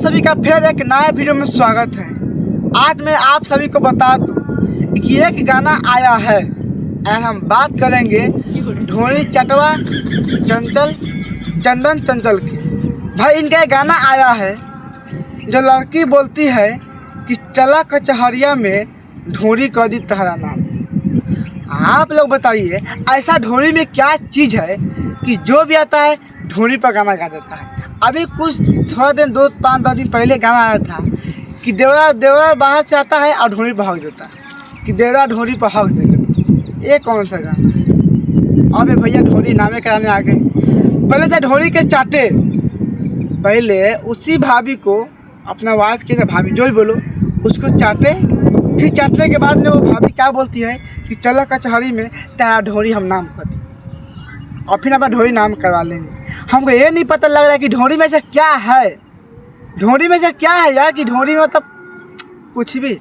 सभी का फिर एक नए वीडियो में स्वागत है। आज मैं आप सभी को बता दूं कि एक गाना आया है और हम बात करेंगे ढोली चटवा चंदन चंचल की। भाई इनका एक गाना आया है जो लड़की बोलती है कि चला कचहरिया में ढोली कर दी तहरा नाम। आप लोग बताइए ऐसा ढोली में क्या चीज़ है कि जो भी आता है ढोली पर गाना गा देता है। अभी कुछ थोड़ा दिन 2-5-10 दिन पहले गाना आया था कि देवरा बाहर से आता है और ढोली पर हक देता है कि देवरा ढोली पर हक दे देता। ये कौन सा गाना है? अबे भैया ढोली नामे कराने आ गए। पहले तो ढोली के चाटे, पहले उसी भाभी को अपना वाइफ के भाभी जो भी बोलो उसको चाटे, फिर चाटने के बाद में वो भाभी क्या बोलती है कि चलो कचहरी में तेरा ढोली हम नाम कर दें और फिर अपना ढोली नाम करवा लेंगे। हमको ये नहीं पता लग रहा है कि ढोली में से क्या है, ढोली में से क्या है यार, कि ढोली में मतलब कुछ भी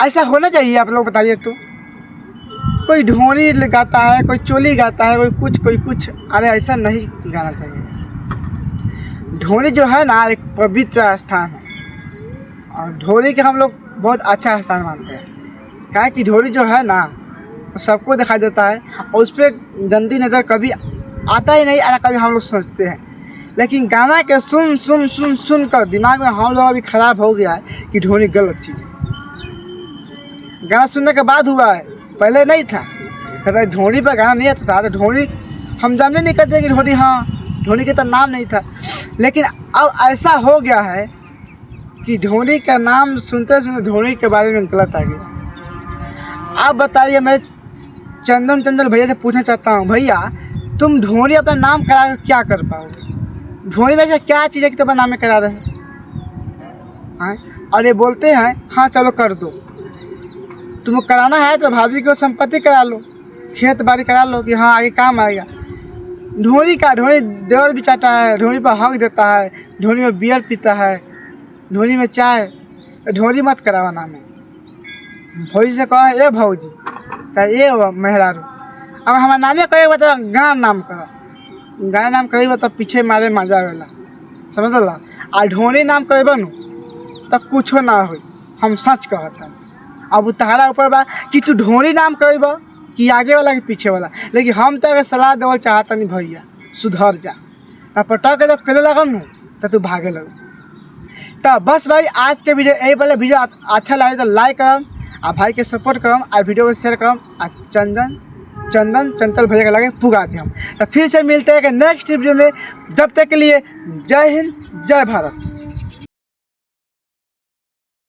ऐसा होना चाहिए। आप लोग बताइए तो, कोई ढोली गाता है, कोई चोली गाता है, कोई कुछ। अरे ऐसा नहीं गाना चाहिए। ढोली जो है ना एक पवित्र स्थान है और ढोली के हम लोग बहुत अच्छा स्थान मानते हैं। क्या कि ढोली जो है ना सबको दिखाई देता है और उस पर गंदी नज़र कभी आता ही नहीं। कभी हम लोग सोचते हैं, लेकिन गाना के सुन कर दिमाग में हम लोग अभी ख़राब हो गया है कि ढोली गलत चीज़ है। गाना सुनने के बाद हुआ है, पहले नहीं था। तो ढोली पर गाना नहीं आता था, तो ढोली हम जानते नहीं करते कि ढोली, हाँ ढोली के तो नाम नहीं था। लेकिन अब ऐसा हो गया है कि ढोली का नाम सुनते सुनते ढोली के बारे में गलत आ गया। आप बताइए, मैं चंदन चंचल भैया से पूछना चाहता हूँ, भैया तुम ढोली अपना नाम करा कर क्या कर पाओगे? ढोली में से क्या चीज़ है कि तुम अपना नाम में करा रहे हैं? और ये बोलते हैं हाँ चलो कर दो। तुमको कराना है तो भाभी को संपत्ति करा लो, खेत बाड़ी करा लो कि हाँ आगे काम आएगा। ढोली देवर भी चाहता है, ढोली पर हक देता है, ढोली में बियर पीता है, ढोली में चाय। ढोली मत करावा नाम है। भौजी से कहा ए भौजी चाहे ये मेहरारू, अब हमारा नामे करेगा तो गाना नाम करो, गाना नाम करेगा तो पीछे मारे मजा वाला, समझ ला। आ ढोली नाम करेबा नु तो कुछो ना हो, हम सच कहता। अब तारा ऊपर बा कि तू ढोली नाम करेबा कि आगे वाला कि पीछे वाला। लेकिन हम तो अगर सलाह देवल चाहता नहीं, भैया सुधर जा ना, पटक जब पहले लगम नु तो तू भागे लग। तो बस भाई आज के वीडियो यही वाला वीडियो अच्छा लगे तो लाइक करम आ भाई के सपोर्ट करम आ वीडियो को शेयर करम आ चंदन चंचल भैया के लगे पुगा दी हम। तो फिर से मिलते हैं नेक्स्ट वीडियो में। जब तक के लिए जय हिंद जय भारत।